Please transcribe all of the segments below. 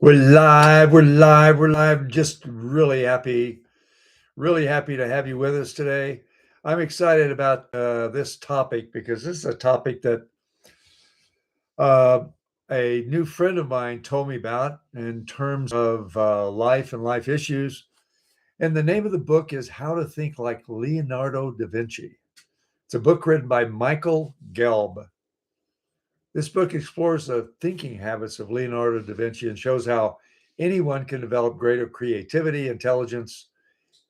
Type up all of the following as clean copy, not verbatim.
We're live, we're live, we're live. Just really happy to have you with us today. I'm excited about this topic because this is a topic that uh, a new friend of mine told me about in terms of life and life issues. And the name of the book is How to Think Like Leonardo da Vinci. It's a book written by Michael Gelb. This book explores the thinking habits of Leonardo da Vinci and shows how anyone can develop greater creativity, intelligence,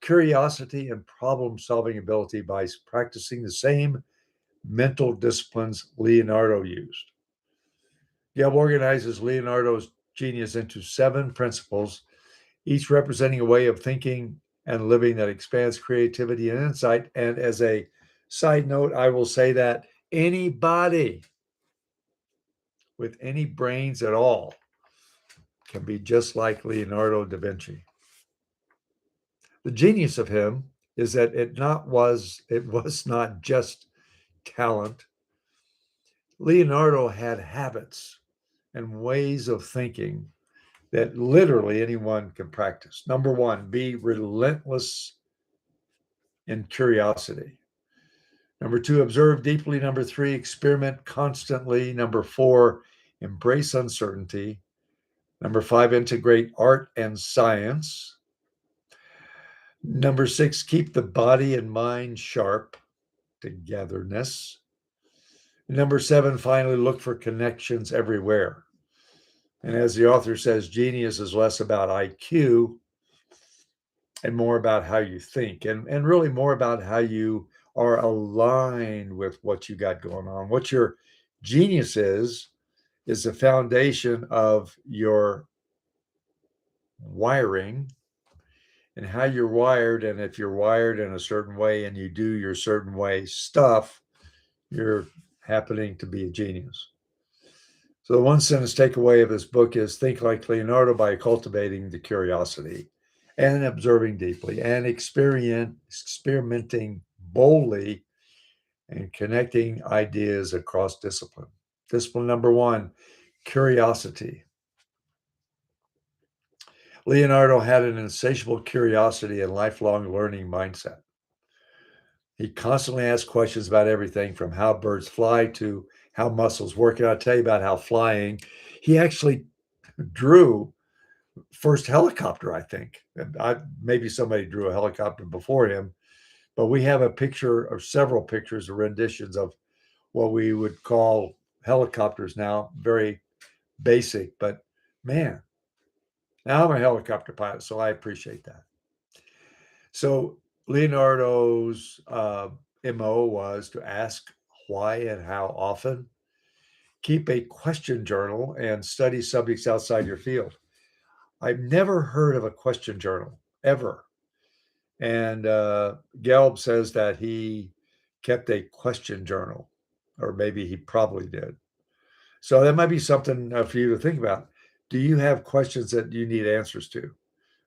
curiosity, and problem solving ability by practicing the same mental disciplines Leonardo used. Gelb organizes Leonardo's genius into 7 principles, each representing a way of thinking and living that expands creativity and insight. And as a side note, I will say that anybody with any brains at all can be just like Leonardo da Vinci. The genius of him is that it was not just talent. Leonardo had habits and ways of thinking that literally anyone can practice. Number one, be relentless in curiosity. Number two, observe deeply. Number three, experiment constantly. Number four, embrace uncertainty. Number five, integrate art and science. Number six, keep the body and mind sharp, togetherness. Number seven, finally, look for connections everywhere. And as the author says, genius is less about IQ and more about how you think, and really more about how you are aligned with what you got going on. What your genius is the foundation of your wiring and how you're wired. And if you're wired in a certain way and you do your certain way stuff, you're happening to be a genius. So the one sentence takeaway of this book is think like Leonardo by cultivating the curiosity and observing deeply and experimenting boldly and connecting ideas across discipline. Discipline number one, curiosity. Leonardo had an insatiable curiosity and lifelong learning mindset. He constantly asked questions about everything from how birds fly to how muscles work. And I'll tell you about how flying, he actually drew first helicopter, I think. And maybe somebody drew a helicopter before him, but we have a picture or several pictures or renditions of what we would call helicopters now. Very basic, but man, now I'm a helicopter pilot, so I appreciate that. So Leonardo's MO was to ask why and how often, keep a question journal, and study subjects outside your field. I've never heard of a question journal ever. And Gelb says that he kept a question journal, or maybe he probably did. So that might be something for you to think about. Do you have questions that you need answers to?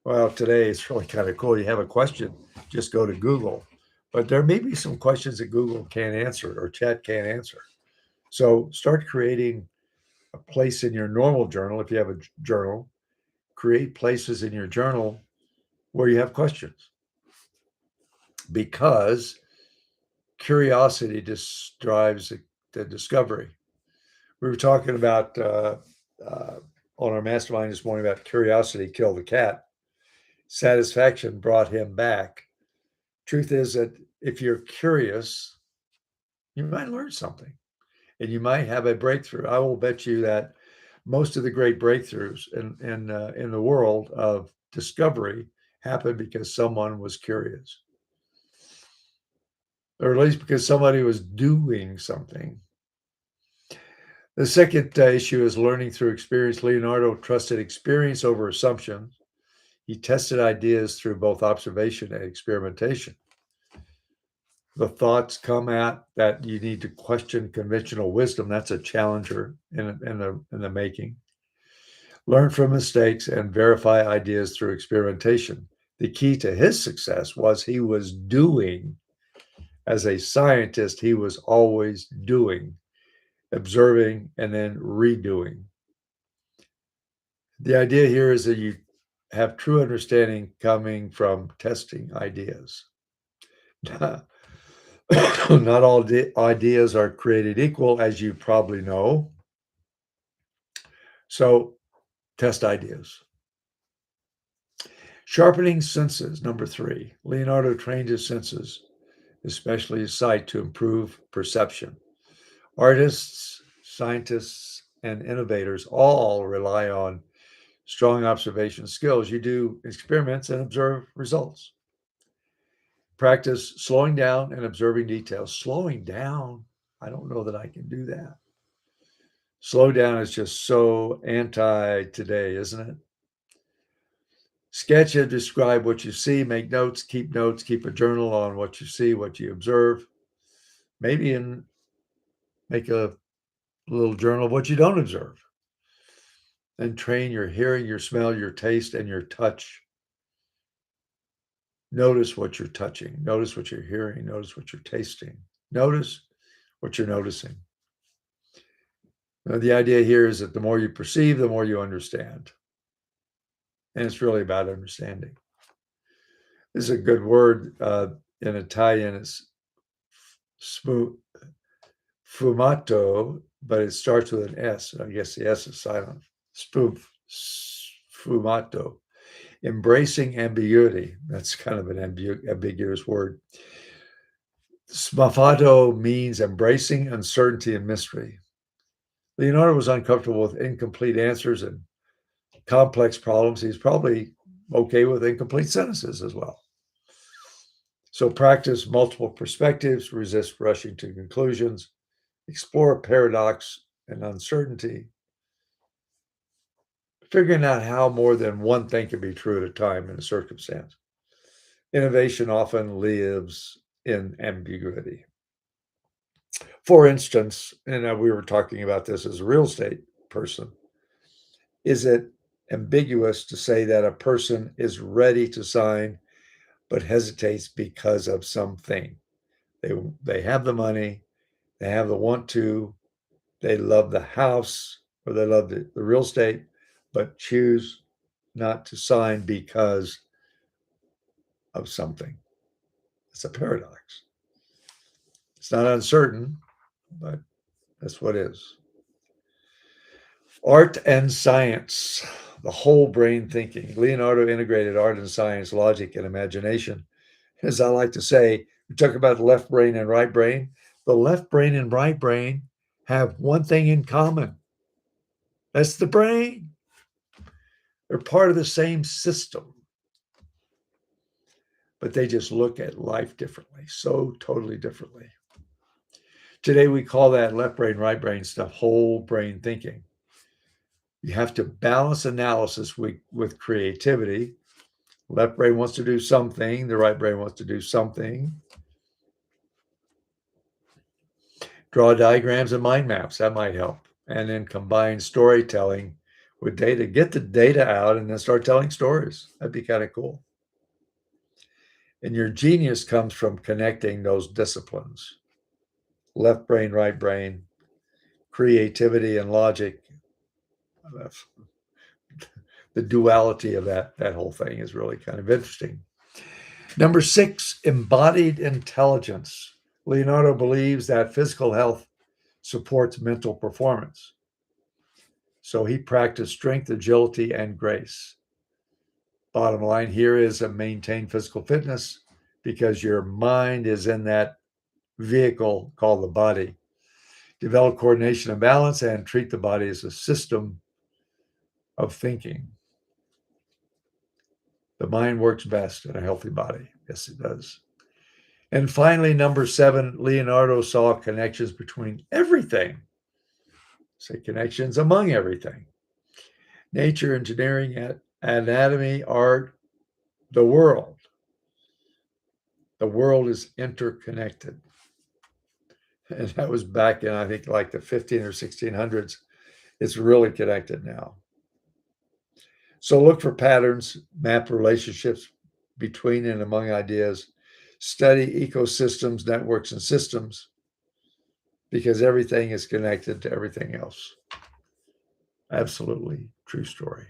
Well, today it's really kind of cool. You have a question, just go to Google. But there may be some questions that Google can't answer or chat can't answer. So start creating a place in your normal journal. If you have a journal, create places in your journal where you have questions, because curiosity just drives the discovery. We were talking about on our mastermind this morning about curiosity killed the cat. Satisfaction brought him back. Truth is that if you're curious, you might learn something and you might have a breakthrough. I will bet you that most of the great breakthroughs in the world of discovery happened because someone was curious, or at least because somebody was doing something. The second issue is learning through experience. Leonardo trusted experience over assumptions. He tested ideas through both observation and experimentation. The thoughts come at that you need to question conventional wisdom. That's a challenger in the making. Learn from mistakes and verify ideas through experimentation. The key to his success was he was doing. As a scientist, he was always doing, observing, and then redoing. The idea here is that you have true understanding coming from testing ideas. Not all ideas are created equal, as you probably know. So test ideas. Sharpening senses, number 3. Leonardo trained his senses, especially his sight, to improve perception. Artists, scientists, and innovators all rely on strong observation skills. You do experiments and observe results. Practice slowing down and observing details. Slowing down, I don't know that I can do that. Slow down is just so anti today, isn't it? Sketch and describe what you see, make notes, keep a journal on what you see, what you observe. Maybe make a little journal of what you don't observe. And train your hearing, your smell, your taste, and your touch. Notice what you're touching. Notice what you're hearing. Notice what you're tasting. Notice what you're noticing. Now, the idea here is that the more you perceive, the more you understand. And it's really about understanding. This is a good word in Italian. It's sfumato, but it starts with an S. I guess the S is silent. Sfumato. Embracing ambiguity. That's kind of an ambiguous word. Sfumato means embracing uncertainty and mystery. Leonardo was uncomfortable with incomplete answers and complex problems. He's probably okay with incomplete sentences as well. So practice multiple perspectives, resist rushing to conclusions, explore paradox and uncertainty, figuring out how more than one thing can be true at a time in a circumstance. Innovation often lives in ambiguity. For instance, and we were talking about this as a real estate person, is it ambiguous to say that a person is ready to sign but hesitates because of something? They have the money, they have the want to, they love the house or they love the real estate, but choose not to sign because of something. It's a paradox. It's not uncertain, but that's what is. Art and science, the whole brain thinking. Leonardo integrated art and science, logic and imagination. As I like to say, we talk about the left brain and right brain. The left brain and right brain have one thing in common. That's the brain. They're part of the same system, but they just look at life differently, so totally differently. Today, we call that left brain, right brain stuff whole brain thinking. You have to balance analysis with creativity. Left brain wants to do something, the right brain wants to do something. Draw diagrams and mind maps, that might help. And then combine storytelling with data. Get the data out and then start telling stories. That'd be kind of cool. And your genius comes from connecting those disciplines. Left brain, right brain, creativity and logic. The duality of that whole thing is really kind of interesting. Number 6, embodied intelligence. Leonardo believes that physical health supports mental performance. So he practiced strength, agility, and grace. Bottom line here is to maintain physical fitness because your mind is in that vehicle called the body. Develop coordination and balance and treat the body as a system of thinking. The mind works best in a healthy body. Yes, it does. And finally, number 7, Leonardo saw connections between everything. Say connections among everything. Nature, engineering, anatomy, art, the world. The world is interconnected. And that was back in, I think, like the 15 or 1600s. It's really connected now. So look for patterns, map relationships between and among ideas, study ecosystems, networks, and systems, because everything is connected to everything else. Absolutely true story.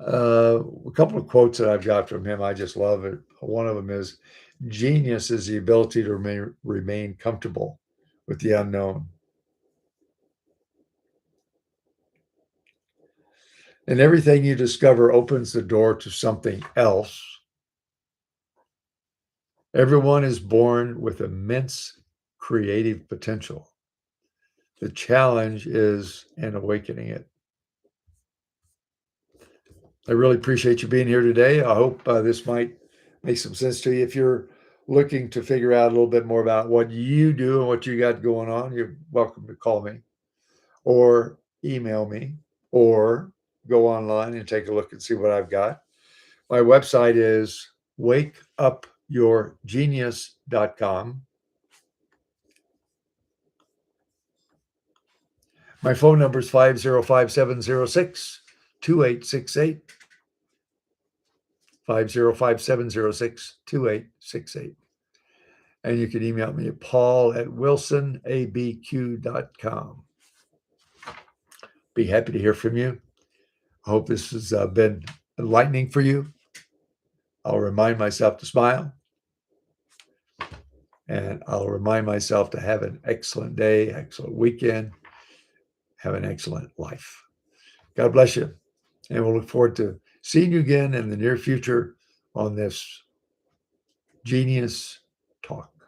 A couple of quotes that I've got from him, I just love it. One of them is, "Genius is the ability to remain comfortable with the unknown." And everything you discover opens the door to something else. Everyone is born with immense creative potential. The challenge is in awakening it. I really appreciate you being here today. I hope this might make some sense to you. If you're looking to figure out a little bit more about what you do and what you got going on, you're welcome to call me or email me or go online and take a look and see what I've got. My website is wakeupyourgenius.com. My phone number is 505-706-2868. 505-706-2868. And you can email me at paul@wilsonabq.com. Be happy to hear from you. I hope this has been enlightening for you. I'll remind myself to smile, and I'll remind myself to have an excellent day, excellent weekend, have an excellent life. God bless you. And we'll look forward to seeing you again in the near future on this Genius Talk.